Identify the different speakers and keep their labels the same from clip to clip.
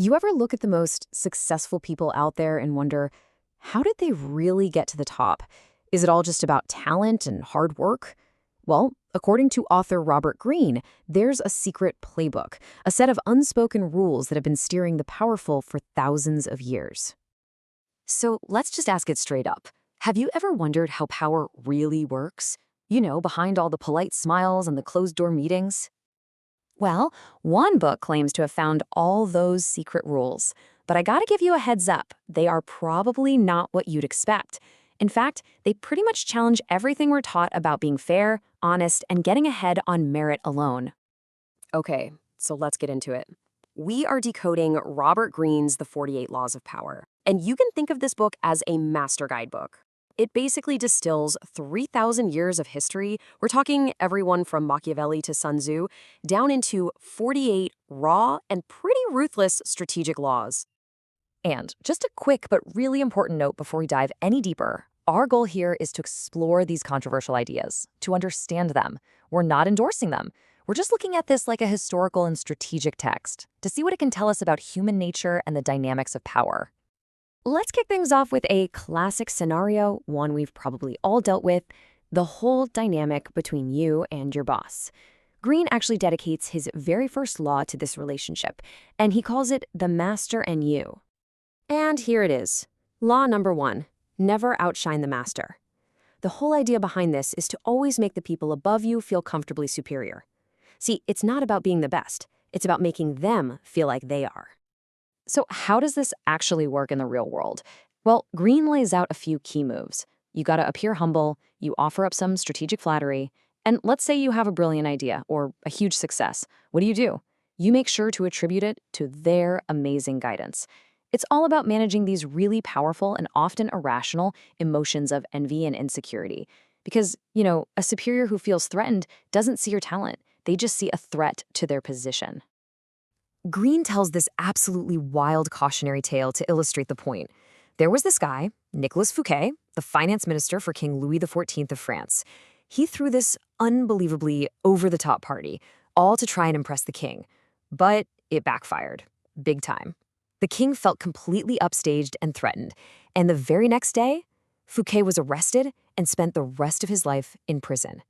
Speaker 1: You ever look at the most successful people out there and wonder, how did they really get to the top? Is it all just about talent and hard work? Well, according to author Robert Greene, there's a secret playbook, a set of unspoken rules that have been steering the powerful for thousands of years. So let's just ask it straight up. Have you ever wondered how power really works? You know, behind all the polite smiles and the closed-door meetings? Well, one book claims to have found all those secret rules. But I gotta give you a heads up, they are probably not what you'd expect. In fact, they pretty much challenge everything we're taught about being fair, honest, and getting ahead on merit alone. Okay, so let's get into it. We are decoding Robert Greene's The 48 Laws of Power. And you can think of this book as a master guidebook. It basically distills 3,000 years of history. We're talking everyone from Machiavelli to Sun Tzu, down into 48 raw and pretty ruthless strategic laws. And just a quick but really important note before we dive any deeper. Our goal here is to explore these controversial ideas, to understand them. We're not endorsing them. We're just looking at this like a historical and strategic text to see what it can tell us about human nature and the dynamics of power. Let's kick things off with a classic scenario, one we've probably all dealt with, the whole dynamic between you and your boss. Greene actually dedicates his very first law to this relationship, and he calls it the master and you. And here it is. Law number 1, never outshine the master. The whole idea behind this is to always make the people above you feel comfortably superior. See, it's not about being the best. It's about making them feel like they are. So how does this actually work in the real world? Well, Greene lays out a few key moves. You gotta appear humble, you offer up some strategic flattery, and let's say you have a brilliant idea or a huge success. What do? You make sure to attribute it to their amazing guidance. It's all about managing these really powerful and often irrational emotions of envy and insecurity. Because, a superior who feels threatened doesn't see your talent. They just see a threat to their position. Greene tells this absolutely wild cautionary tale to illustrate the point. There was this guy, Nicolas Fouquet, the finance minister for King Louis XIV of France. He threw this unbelievably over-the-top party, all to try and impress the king. But it backfired, big time. The king felt completely upstaged and threatened, and the very next day, Fouquet was arrested and spent the rest of his life in prison.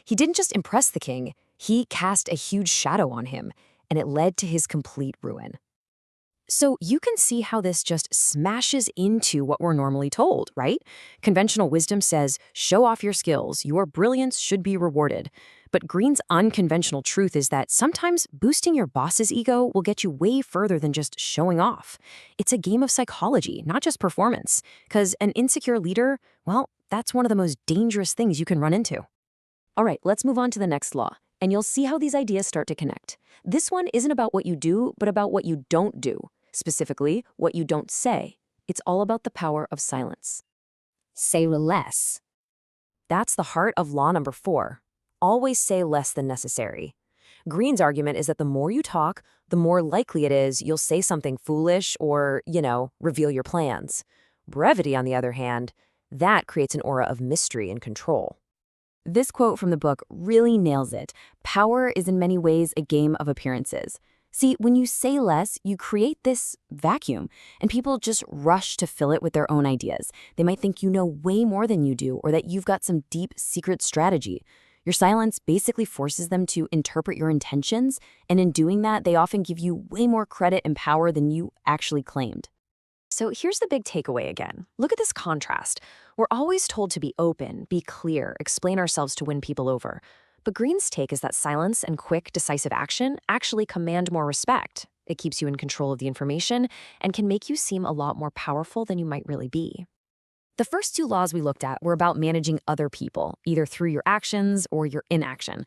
Speaker 1: He didn't just impress the king, he cast a huge shadow on him, and it led to his complete ruin. So you can see how this just smashes into what we're normally told, right? Conventional wisdom says, show off your skills, your brilliance should be rewarded. But Greene's unconventional truth is that sometimes boosting your boss's ego will get you way further than just showing off. It's a game of psychology, not just performance. Because an insecure leader, well, that's one of the most dangerous things you can run into. All right, let's move on to the next law, and you'll see how these ideas start to connect. This one isn't about what you do, but about what you don't do. Specifically, what you don't say. It's all about the power of silence. Say less. That's the heart of law number 4. Always say less than necessary. Greene's argument is that the more you talk, the more likely it is you'll say something foolish or, reveal your plans. Brevity, on the other hand, that creates an aura of mystery and control. This quote from the book really nails it. Power is in many ways a game of appearances. See, when you say less, you create this vacuum, and people just rush to fill it with their own ideas. They might think you know way more than you do, or that you've got some deep secret strategy. Your silence basically forces them to interpret your intentions, and in doing that, they often give you way more credit and power than you actually claimed. So here's the big takeaway again. Look at this contrast. We're always told to be open, be clear, explain ourselves to win people over. But Greene's take is that silence and quick, decisive action actually command more respect. It keeps you in control of the information and can make you seem a lot more powerful than you might really be. The first 2 laws we looked at were about managing other people, either through your actions or your inaction.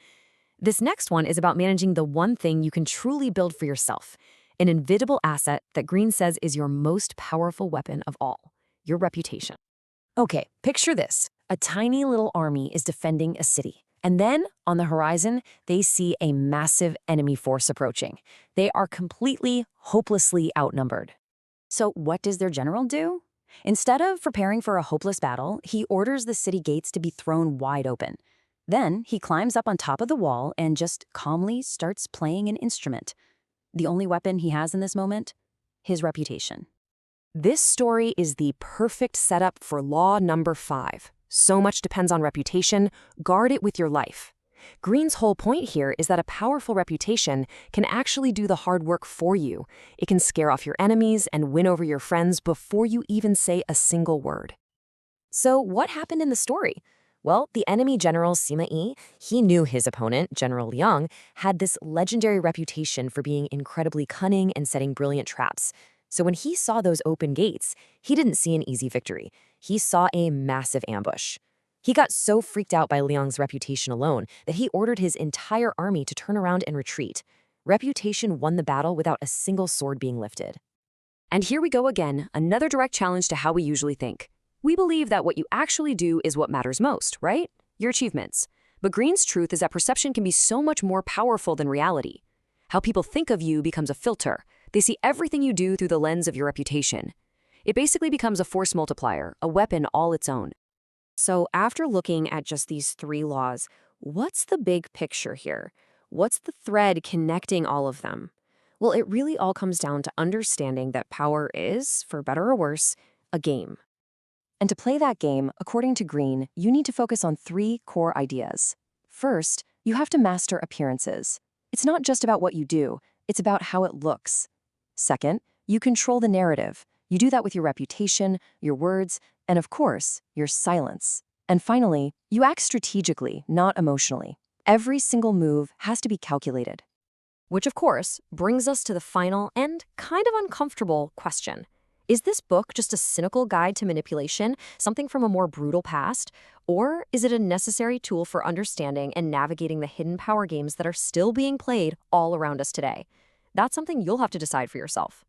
Speaker 1: This next one is about managing the one thing you can truly build for yourself, an inevitable asset that Greene says is your most powerful weapon of all, your reputation. Okay, picture this. A tiny little army is defending a city. And then, on the horizon, they see a massive enemy force approaching. They are completely, hopelessly outnumbered. So what does their general do? Instead of preparing for a hopeless battle, he orders the city gates to be thrown wide open. Then he climbs up on top of the wall and just calmly starts playing an instrument. The only weapon he has in this moment?
Speaker 2: his reputation. This story is the perfect setup for law number 5. So much depends on reputation. Guard it with your life. Greene's whole point here is that a powerful reputation can actually do the hard work for you. It can scare off your enemies and win over your friends before you even say a single word. So what happened in the story? Well, the enemy general Sima Yi, he knew his opponent, General Leang, had this legendary reputation for being incredibly cunning and setting brilliant traps. So when he saw those open gates, he didn't see an easy victory. He saw a massive ambush. He got so freaked out by Liang's reputation alone that he ordered his entire army to turn around and retreat. Reputation won the battle without a single sword being lifted. And here we go again, another direct challenge to how we usually think. We believe that what you actually do is what matters most, right? Your achievements. But Greene's truth is that perception can be so much more powerful than reality. How people think of you becomes a filter. They see everything you do through the lens of your reputation. It basically becomes a force multiplier, a weapon all its own. So after looking at just these 3 laws, what's the big picture here? What's the thread connecting all of them? Well, it really all comes down to understanding that power is, for better or worse, a game. And to play that game, according to Greene, you need to focus on 3 core ideas. First, you have to master appearances. It's not just about what you do, it's about how it looks. Second, you control the narrative. You do that with your reputation, your words, and of course, your silence. And finally, you act strategically, not emotionally. Every single move has to be calculated. Which, of course, brings us to the final and kind of uncomfortable question. Is this book just a cynical guide to manipulation, something from a more brutal past? Or is it a necessary tool for understanding and navigating the hidden power games that are still being played all around us today? That's something you'll have to decide for yourself.